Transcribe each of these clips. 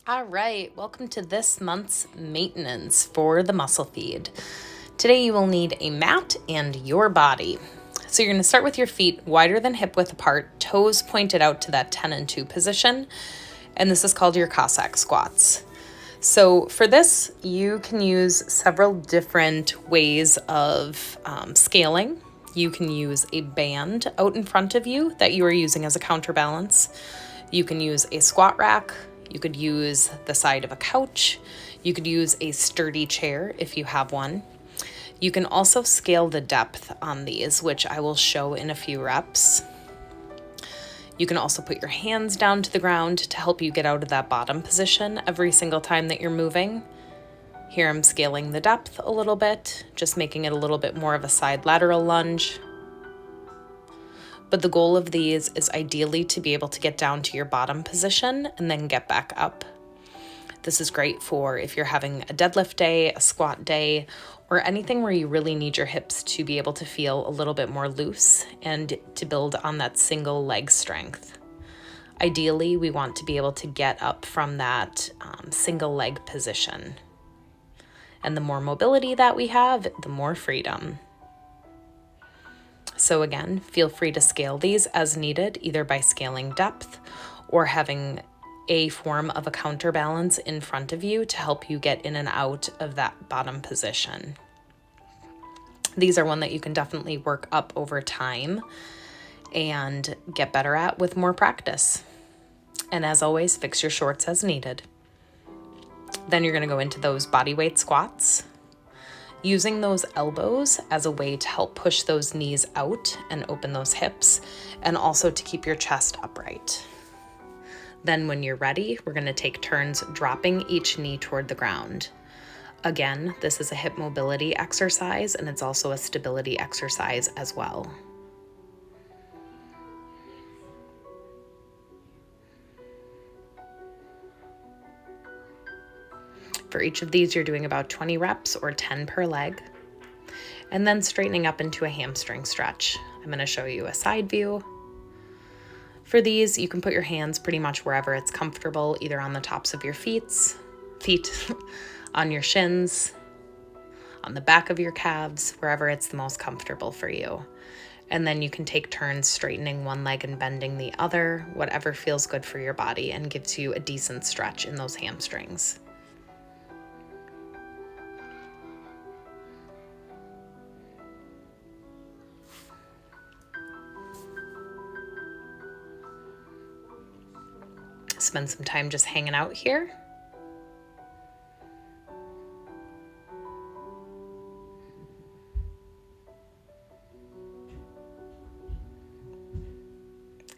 All right, welcome to this month's maintenance for the muscle feed. Today you will need a mat and your body. So you're going to start with your feet wider than hip width apart, toes pointed out to that 10 and 2 position, and this is called your Cossack squats. So for this, you can use several different ways of scaling. You can use a band out in front of you that you are using as a counterbalance. You can use a squat rack. You could use the side of a couch. You could use a sturdy chair if you have one. You can also scale the depth on these, which I will show in a few reps. You can also put your hands down to the ground to help you get out of that bottom position every single time that you're moving. Here I'm scaling the depth a little bit, just making it a little bit more of a side lateral lunge. But the goal of these is ideally to be able to get down to your bottom position and then get back up. This is great for if you're having a deadlift day, a squat day, or anything where you really need your hips to be able to feel a little bit more loose and to build on that single leg strength. Ideally, we want to be able to get up from that single leg position. And the more mobility that we have, the more freedom. So again, feel free to scale these as needed, either by scaling depth or having a form of a counterbalance in front of you to help you get in and out of that bottom position. These are one that you can definitely work up over time and get better at with more practice. And as always, fix your shorts as needed. Then you're going to go into those body weight squats, using those elbows as a way to help push those knees out and open those hips, and also to keep your chest upright. Then when you're ready, we're going to take turns dropping each knee toward the ground. Again, this is a hip mobility exercise, and it's also a stability exercise as well. For each of these, you're doing about 20 reps or 10 per leg, and then straightening up into a hamstring stretch. I'm going to show you a side view. For these, you can put your hands pretty much wherever it's comfortable, either on the tops of your feet, on your shins, on the back of your calves, wherever it's the most comfortable for you. And then you can take turns straightening one leg and bending the other, whatever feels good for your body and gives you a decent stretch in those hamstrings. Spend some time just hanging out here.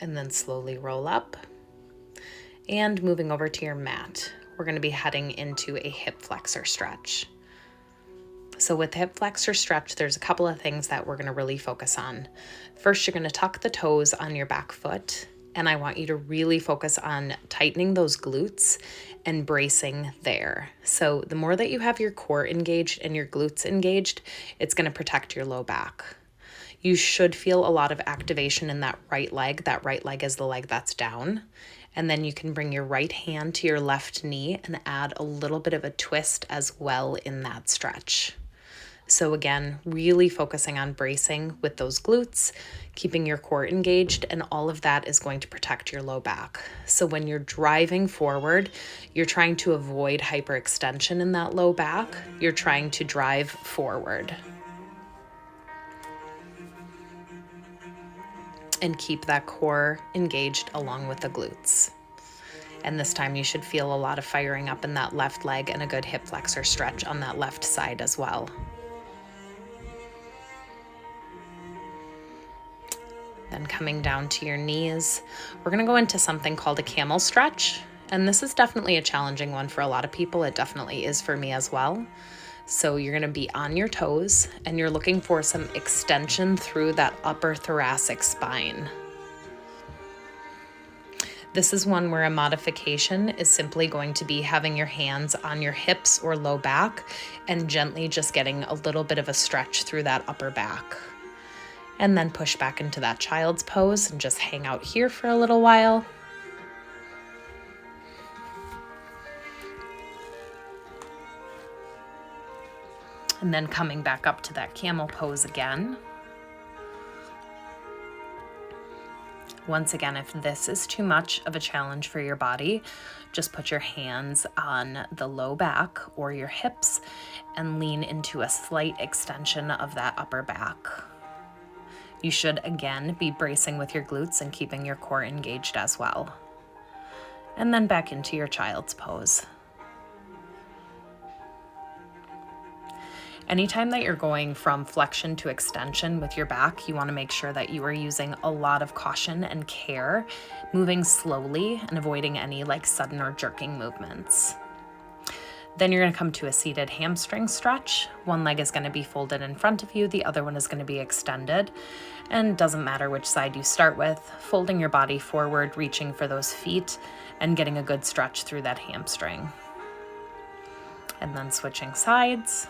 And then slowly roll up. And moving over to your mat, we're going to be heading into a hip flexor stretch. So with hip flexor stretch, there's a couple of things that we're going to really focus on. First, you're going to tuck the toes on your back foot. And I want you to really focus on tightening those glutes and bracing there. So the more that you have your core engaged and your glutes engaged, it's going to protect your low back. You should feel a lot of activation in that right leg. That right leg is the leg that's down. And then you can bring your right hand to your left knee and add a little bit of a twist as well in that stretch. So again, really focusing on bracing with those glutes, keeping your core engaged, and all of that is going to protect your low back. So when you're driving forward, you're trying to avoid hyperextension in that low back. You're trying to drive forward. And keep that core engaged along with the glutes. And this time you should feel a lot of firing up in that left leg and a good hip flexor stretch on that left side as well. Then coming down to your knees, we're going to go into something called a camel stretch. And this is definitely a challenging one for a lot of people. It definitely is for me as well. So you're going to be on your toes and you're looking for some extension through that upper thoracic spine. This is one where a modification is simply going to be having your hands on your hips or low back and gently just getting a little bit of a stretch through that upper back. And then push back into that child's pose and just hang out here for a little while. And then coming back up to that camel pose again. Once again, if this is too much of a challenge for your body, just put your hands on the low back or your hips and lean into a slight extension of that upper back. You should again be bracing with your glutes and keeping your core engaged as well. And then back into your child's pose. Anytime that you're going from flexion to extension with your back, you want to make sure that you are using a lot of caution and care, moving slowly and avoiding any like sudden or jerking movements. Then you're going to come to a seated hamstring stretch. One leg is going to be folded in front of you, the other one is going to be extended. And it doesn't matter which side you start with, folding your body forward, reaching for those feet, and getting a good stretch through that hamstring. And then switching sides.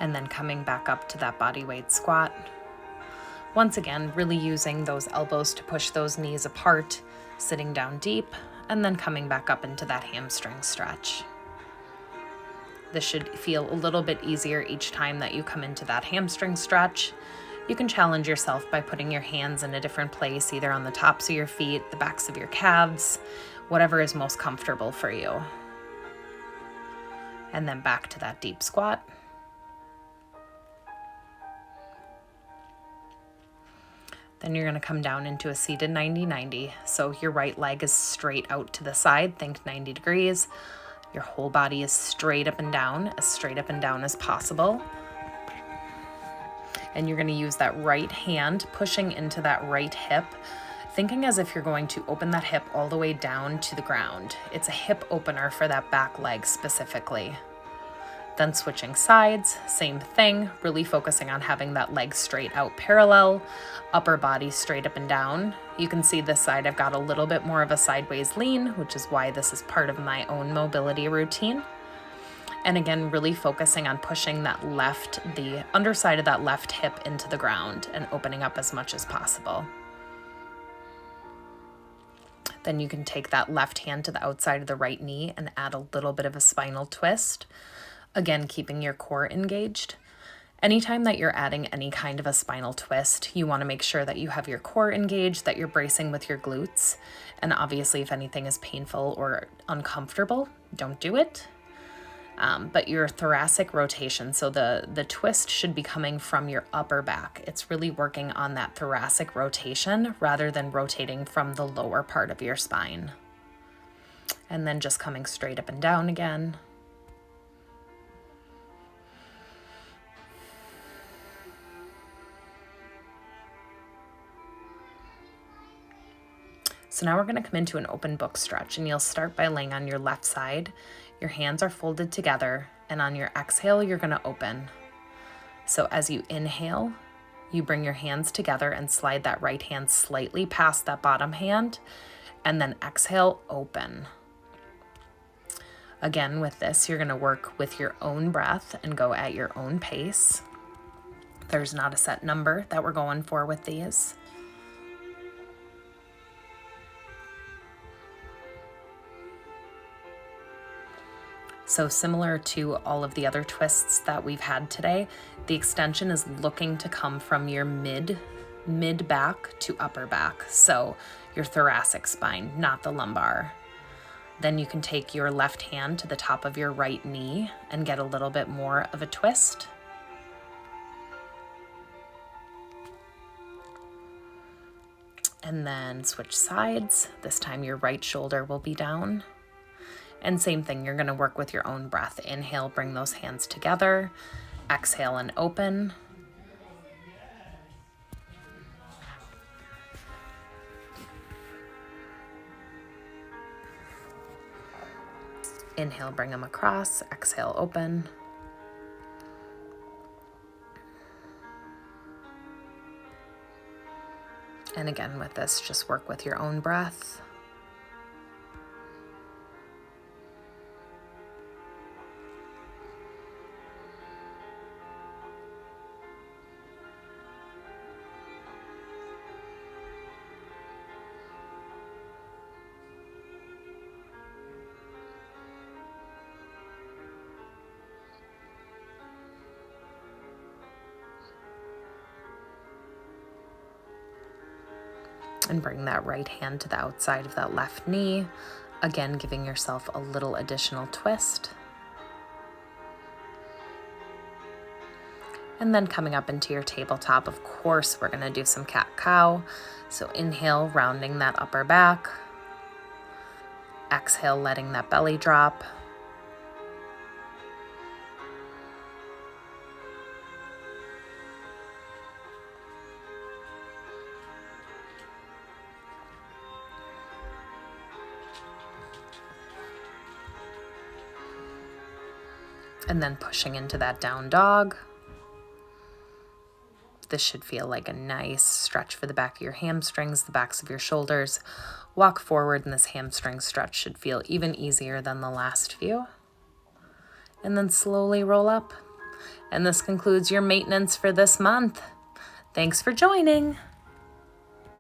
And then coming back up to that body weight squat. Once again, really using those elbows to push those knees apart, sitting down deep, and then coming back up into that hamstring stretch. This should feel a little bit easier each time that you come into that hamstring stretch. You can challenge yourself by putting your hands in a different place, either on the tops of your feet, the backs of your calves, whatever is most comfortable for you. And then back to that deep squat. Then you're going to come down into a seated 90-90. So your right leg is straight out to the side, think 90 degrees. Your whole body is straight up and down as possible. And you're going to use that right hand pushing into that right hip, thinking as if you're going to open that hip all the way down to the ground. It's a hip opener for that back leg specifically. Then switching sides, same thing, really focusing on having that leg straight out parallel, upper body straight up and down. You can see this side I've got a little bit more of a sideways lean, which is why this is part of my own mobility routine. And again, really focusing on pushing the underside of that left hip into the ground and opening up as much as possible. Then you can take that left hand to the outside of the right knee and add a little bit of a spinal twist. Again, keeping your core engaged. Anytime that you're adding any kind of a spinal twist, you want to make sure that you have your core engaged, that you're bracing with your glutes. And obviously, if anything is painful or uncomfortable, don't do it. But your thoracic rotation, so the twist should be coming from your upper back. It's really working on that thoracic rotation rather than rotating from the lower part of your spine. And then just coming straight up and down again. So now we're going to come into an open book stretch, and you'll start by laying on your left side. Your hands are folded together, and on your exhale, you're going to open. So as you inhale, you bring your hands together and slide that right hand slightly past that bottom hand, and then exhale, open. Again, with this, you're going to work with your own breath and go at your own pace. There's not a set number that we're going for with these. So similar to all of the other twists that we've had today, the extension is looking to come from your mid back to upper back. So your thoracic spine, not the lumbar. Then you can take your left hand to the top of your right knee and get a little bit more of a twist. And then switch sides. This time your right shoulder will be down. And same thing, you're going to work with your own breath. Inhale, bring those hands together. Exhale and open. Inhale, bring them across. Exhale, open. And again, with this, just work with your own breath. And bring that right hand to the outside of that left knee. Again, giving yourself a little additional twist. And then coming up into your tabletop, of course, we're gonna do some cat-cow. So inhale, rounding that upper back. Exhale, letting that belly drop. And then pushing into that down dog. This should feel like a nice stretch for the back of your hamstrings, the backs of your shoulders. Walk forward, and this hamstring stretch should feel even easier than the last few. And then slowly roll up. And this concludes your maintenance for this month. Thanks for joining.